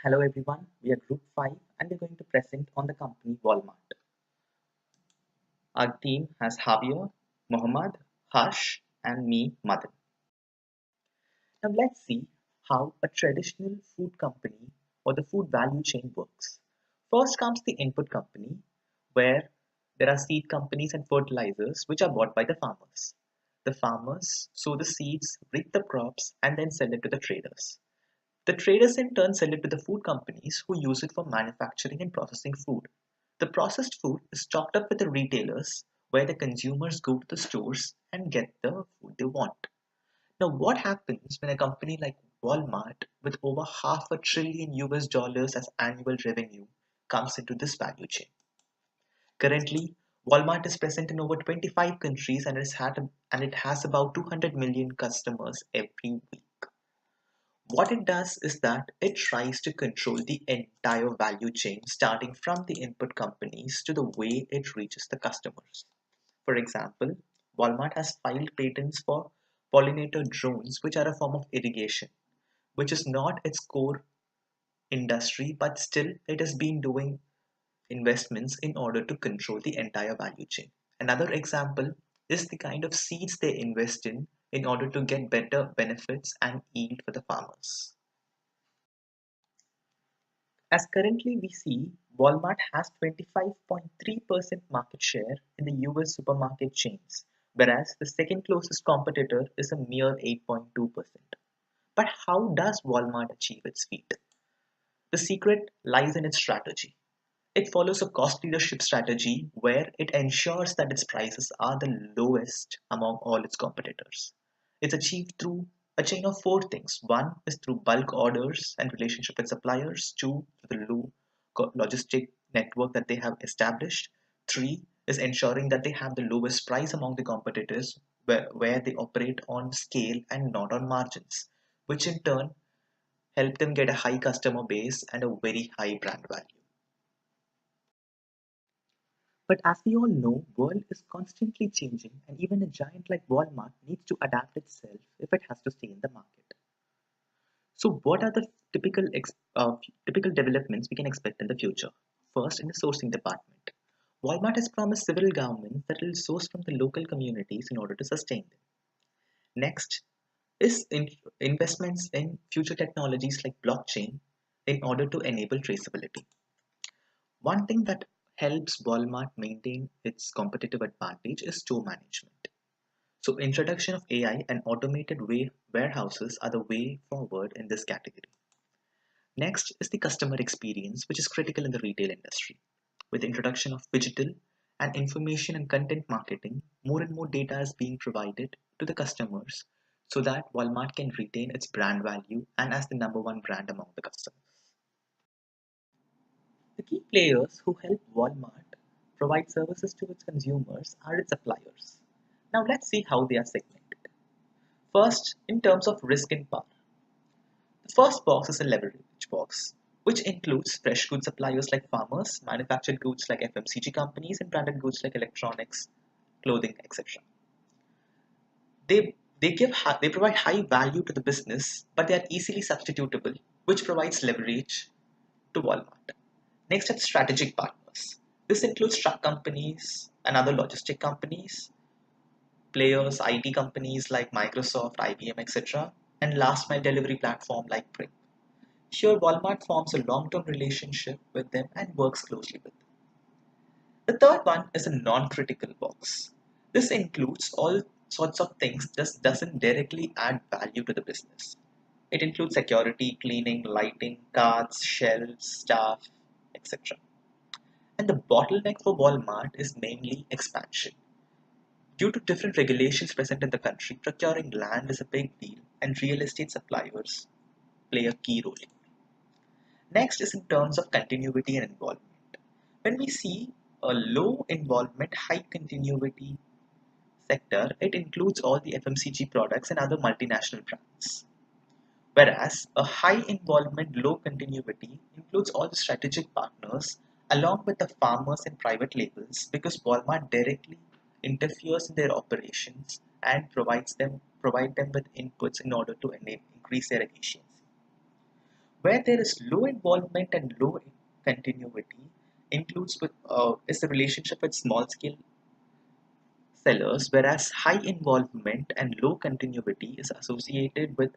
Hello everyone, we are Group 5 and we're going to present on the company Walmart. Our team has Javier, Mohammad, Harsh and me, Madan. Now let's see how a traditional food company or the food value chain works. First comes the input company where there are seed companies and fertilizers which are bought by the farmers. The farmers sow the seeds, reap the crops and then sell it to the traders. The traders in turn sell it to the food companies who use it for manufacturing and processing food. The processed food is stocked up with the retailers where the consumers go to the stores and get the food they want. Now, what happens when a company like Walmart, with over half a trillion US dollars as annual revenue, comes into this value chain? Currently, Walmart is present in over 25 countries and it has about 200 million customers every week. What it does is that it tries to control the entire value chain, starting from the input companies to the way it reaches the customers. For example, Walmart has filed patents for pollinator drones, which are a form of irrigation, which is not its core industry, but still it has been doing investments in order to control the entire value chain. Another example is the kind of seeds they invest in order to get better benefits and yield for the farmers. As currently we see, Walmart has 25.3% market share in the US supermarket chains, whereas the second closest competitor is a mere 8.2%. But how does Walmart achieve its feat? The secret lies in its strategy. It follows a cost leadership strategy where it ensures that its prices are the lowest among all its competitors. It's achieved through a chain of four things. One is through bulk orders and relationship with suppliers. Two, through the logistic network that they have established. Three is ensuring that they have the lowest price among the competitors where they operate on scale and not on margins, which in turn help them get a high customer base and a very high brand value. But as we all know, world is constantly changing and even a giant like Walmart needs to adapt itself if it has to stay in the market. So what are the typical developments we can expect in the future? First, in the sourcing department. Walmart has promised several governments that it will source from the local communities in order to sustain them. Next is investments in future technologies like blockchain in order to enable traceability. One thing that helps Walmart maintain its competitive advantage is store management. So introduction of AI and automated warehouses are the way forward in this category. Next is the customer experience, which is critical in the retail industry. With the introduction of digital and information and content marketing, more and more data is being provided to the customers so that Walmart can retain its brand value and as the number one brand among the customers. The key players who help Walmart provide services to its consumers are its suppliers. Now let's see how they are segmented. First, in terms of risk and power. The first box is a leverage box, which includes fresh goods suppliers like farmers, manufactured goods like FMCG companies, and branded goods like electronics, clothing, etc. They provide high value to the business, but they are easily substitutable, which provides leverage to Walmart. Next are strategic partners. This includes truck companies and other logistic companies, players, IT companies like Microsoft, IBM, etc., and last mile delivery platform like Bring. Here, Walmart forms a long-term relationship with them and works closely with them. The third one is a non-critical box. This includes all sorts of things that doesn't directly add value to the business. It includes security, cleaning, lighting, carts, shelves, staff, etc. And the bottleneck for Walmart is mainly expansion. Due to different regulations present in the country, procuring land is a big deal and real estate suppliers play a key role. Next is in terms of continuity and involvement. When we see a low involvement, high continuity sector, it includes all the FMCG products and other multinational brands. Whereas a high involvement, low continuity includes all the strategic partners along with the farmers and private labels because Walmart directly interferes in their operations and provide them with inputs in order to increase their efficiency. Where there is low involvement and low continuity is the relationship with small scale sellers, whereas high involvement and low continuity is associated with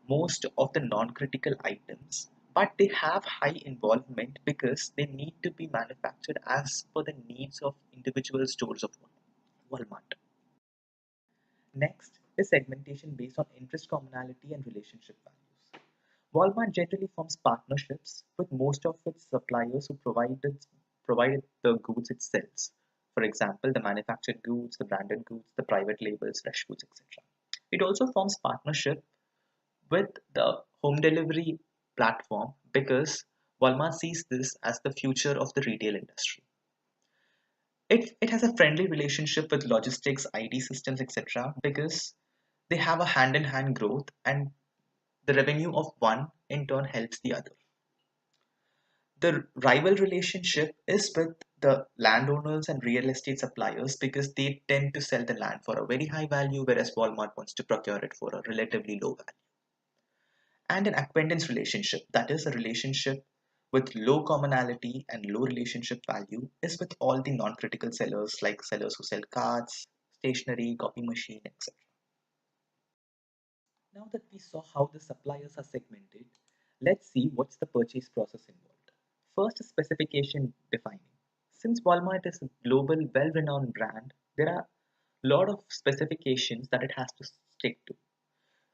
most of the non-critical items, but they have high involvement because they need to be manufactured as per the needs of individual stores of Walmart. Next is segmentation based on interest commonality and relationship values. Walmart generally forms partnerships with most of its suppliers who provided the goods it sells. For example, the manufactured goods, the branded goods, the private labels, fresh foods, etc. It also forms partnership with the home delivery platform because Walmart sees this as the future of the retail industry. It has a friendly relationship with logistics, IT systems, etc. because they have a hand in hand growth and the revenue of one in turn helps the other. The rival relationship is with the landowners and real estate suppliers because they tend to sell the land for a very high value, whereas Walmart wants to procure it for a relatively low value. And an acquaintance relationship, that is a relationship with low commonality and low relationship value, is with all the non-critical sellers like sellers who sell cards, stationery, copy machine, etc. Now that we saw how the suppliers are segmented, let's see what's the purchase process involved. First is specification defining. Since Walmart is a global, well-renowned brand, there are a lot of specifications that it has to stick to.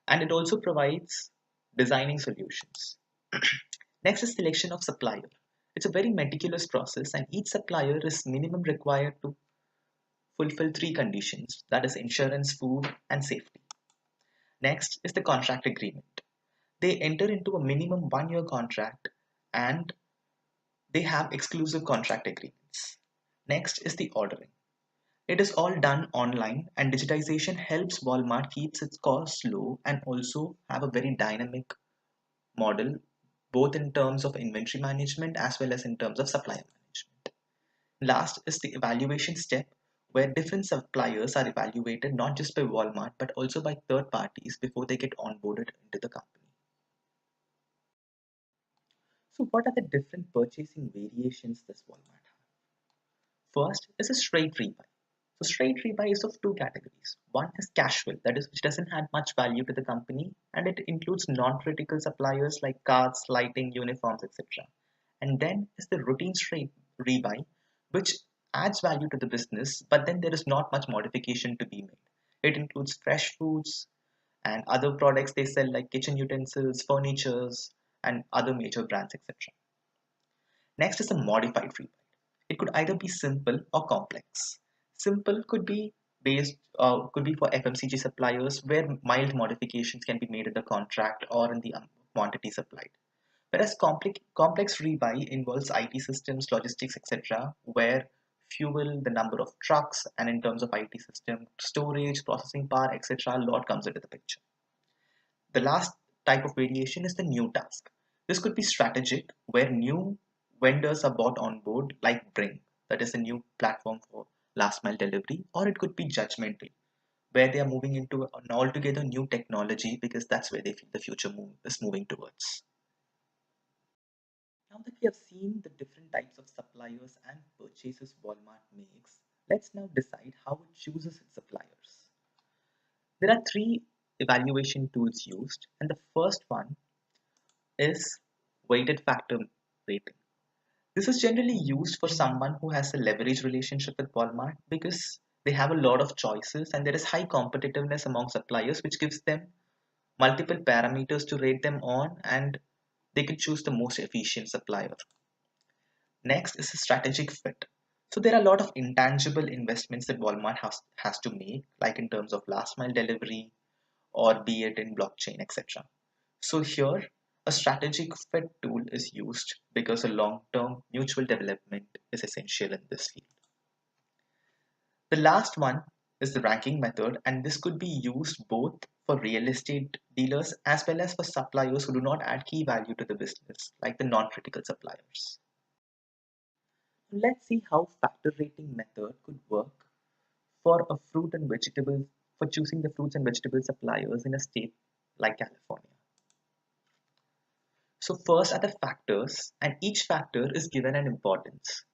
And it also provides designing solutions. Next is selection of supplier. It's a very meticulous process and each supplier is minimum required to fulfill three conditions, that is insurance, food and safety. Next is the contract agreement. They enter into a minimum 1 year contract and they have exclusive contract agreements. Next is the ordering. It is all done online and digitization helps Walmart keeps its costs low and also have a very dynamic model both in terms of inventory management as well as in terms of supply management. Last is the evaluation step where different suppliers are evaluated not just by Walmart but also by third parties before they get onboarded into the company. So what are the different purchasing variations this Walmart has? First is a straight rebuy. So straight rebuy is of two categories. One is casual, that is which doesn't add much value to the company and it includes non-critical suppliers like cards, lighting, uniforms, etc. And then is the routine straight rebuy, which adds value to the business, but then there is not much modification to be made. It includes fresh foods and other products they sell like kitchen utensils, furnitures, and other major brands, etc. Next is a modified rebuy. It could either be simple or complex. Simple could be for FMCG suppliers where mild modifications can be made in the contract or in the quantity supplied. Whereas complex rebuy involves IT systems, logistics, etc., where fuel, the number of trucks, and in terms of IT system, storage, processing power, etc., a lot comes into the picture. The last type of variation is the new task. This could be strategic, where new vendors are brought on board, like Bring, that is a new platform for last mile delivery, or it could be judgmental, where they are moving into an altogether new technology because that's where they feel the future is moving towards. Now that we have seen the different types of suppliers and purchases Walmart makes, let's now decide how it chooses its suppliers. There are three evaluation tools used, and the first one is weighted factor rating. This is generally used for someone who has a leverage relationship with Walmart because they have a lot of choices and there is high competitiveness among suppliers, which gives them multiple parameters to rate them on and they can choose the most efficient supplier. Next is a strategic fit. So there are a lot of intangible investments that Walmart has to make, like in terms of last mile delivery or be it in blockchain, etc. So here, a strategic fit tool is used because a long-term mutual development is essential in this field. The last one is the ranking method, and this could be used both for real estate dealers as well as for suppliers who do not add key value to the business, like the non-critical suppliers. Let's see how factor rating method could work for a fruit and vegetable for choosing the fruits and vegetable suppliers in a state like California. So first are the factors, and each factor is given an importance.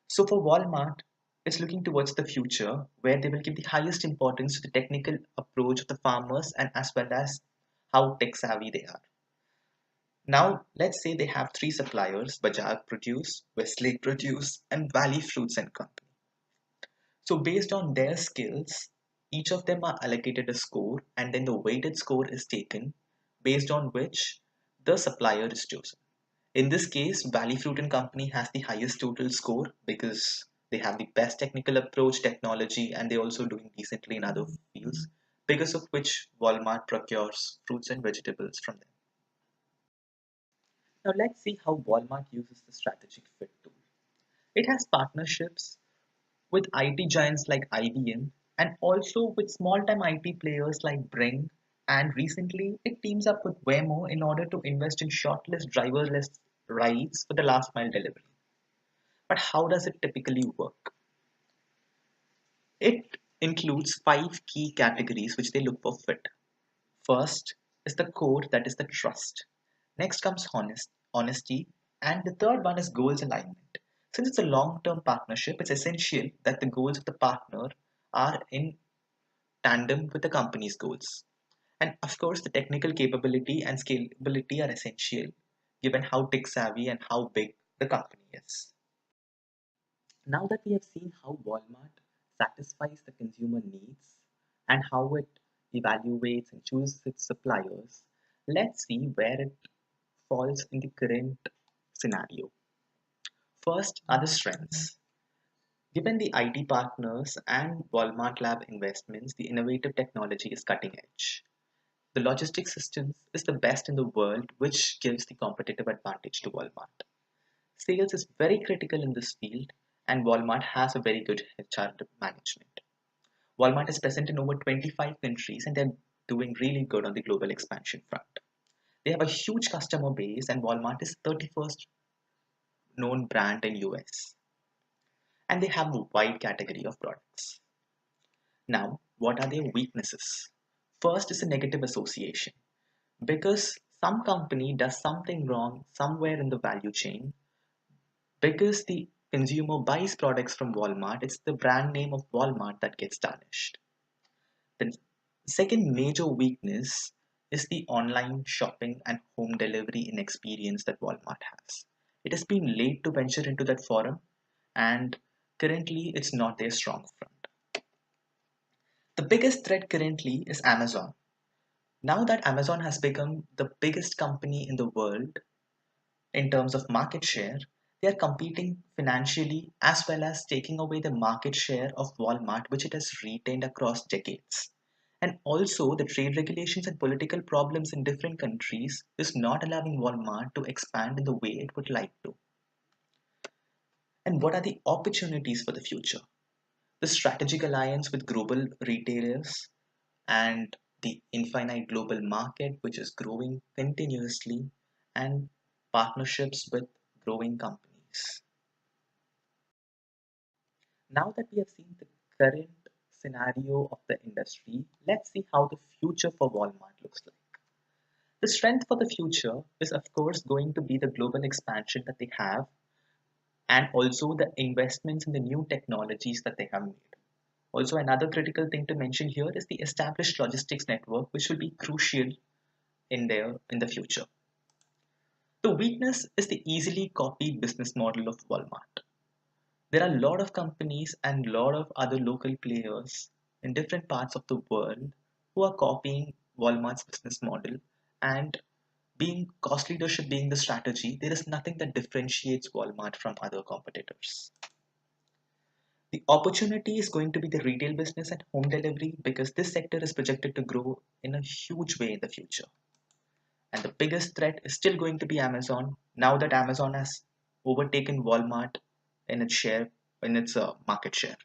So for Walmart, it's looking towards the future where they will give the highest importance to the technical approach of the farmers and as well as how tech savvy they are. Now, let's say they have three suppliers: Bajaj Produce, Westlake Produce, and Valley Fruits and Company. So, based on their skills, each of them are allocated a score, and then the weighted score is taken based on which the supplier is chosen. In this case, Valley Fruit and Company has the highest total score because they have the best technical approach, technology, and they're also doing decently in other fields, because of which Walmart procures fruits and vegetables from them. Now let's see how Walmart uses the strategic fit tool. It has partnerships with IT giants like IBM and also with small-time IT players like Bring, and recently it teams up with Waymo in order to invest in shortlist driverless rides for the last mile delivery. But how does it typically work? It includes five key categories which they look for fit. First is the core, that is the trust. Next comes honesty, and the third one is goals alignment. Since it's a long-term partnership, it's essential that the goals of the partner are in tandem with the company's goals. And of course, the technical capability and scalability are essential given how tech savvy and how big the company is. Now that we have seen how Walmart satisfies the consumer needs and how it evaluates and chooses its suppliers, let's see where it falls in the current scenario. First are the strengths. Given the IT partners and Walmart Lab investments, the innovative technology is cutting edge. The logistics systems is the best in the world, which gives the competitive advantage to Walmart. Sales is very critical in this field, and Walmart has a very good HR management. Walmart is present in over 25 countries and they're doing really good on the global expansion front. They have a huge customer base, and Walmart is 31st known brand in US, and they have a wide category of products. Now, what are their weaknesses? First is a negative association. Because some company does something wrong somewhere in the value chain, because the consumer buys products from Walmart, it's the brand name of Walmart that gets tarnished. The second major weakness is the online shopping and home delivery inexperience that Walmart has. It has been late to venture into that forum, and currently it's not their strong front. The biggest threat currently is Amazon. Now that Amazon has become the biggest company in the world in terms of market share, they are competing financially as well as taking away the market share of Walmart, which it has retained across decades. And also, the trade regulations and political problems in different countries is not allowing Walmart to expand in the way it would like to. And what are the opportunities for the future? The strategic alliance with global retailers and the infinite global market, which is growing continuously, and partnerships with growing companies. Now that we have seen the current scenario of the industry, let's see how the future for Walmart looks like. The strength for the future is, of course, going to be the global expansion that they have and also the investments in the new technologies that they have made. Also, another critical thing to mention here is the established logistics network, which will be crucial in the future. The weakness is the easily copied business model of Walmart. There are a lot of companies and a lot of other local players in different parts of the world who are copying Walmart's business model, and being cost leadership being the strategy, there is nothing that differentiates Walmart from other competitors. The opportunity is going to be the retail business and home delivery because this sector is projected to grow in a huge way in the future. And the biggest threat is still going to be Amazon now that Amazon has overtaken Walmart in its share, in its market share.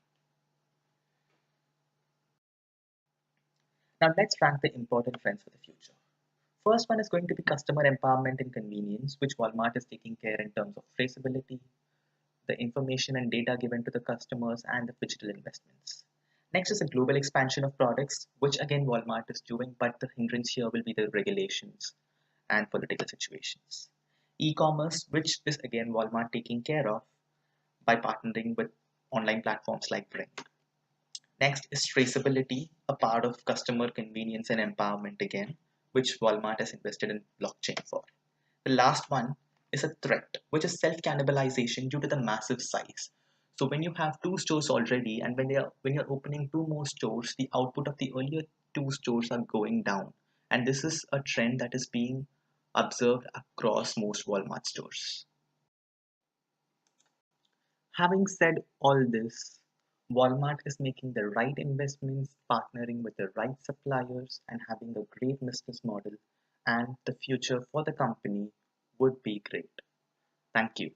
Now let's rank the important trends for the future. First one is going to be customer empowerment and convenience, which Walmart is taking care in terms of traceability, the information and data given to the customers, and the digital investments. Next is a global expansion of products, which again Walmart is doing, but the hindrance here will be the regulations and political situations. E-commerce, which is again Walmart taking care of by partnering with online platforms like Bring. Next is traceability, a part of customer convenience and empowerment again, which Walmart has invested in blockchain for. The last one is a threat, which is self-cannibalization due to the massive size. So when you have two stores already, and when you're opening two more stores, the output of the earlier two stores are going down. And this is a trend that is being observed across most Walmart stores. Having said all this, Walmart is making the right investments, partnering with the right suppliers, and having a great business model. And the future for the company would be great. Thank you.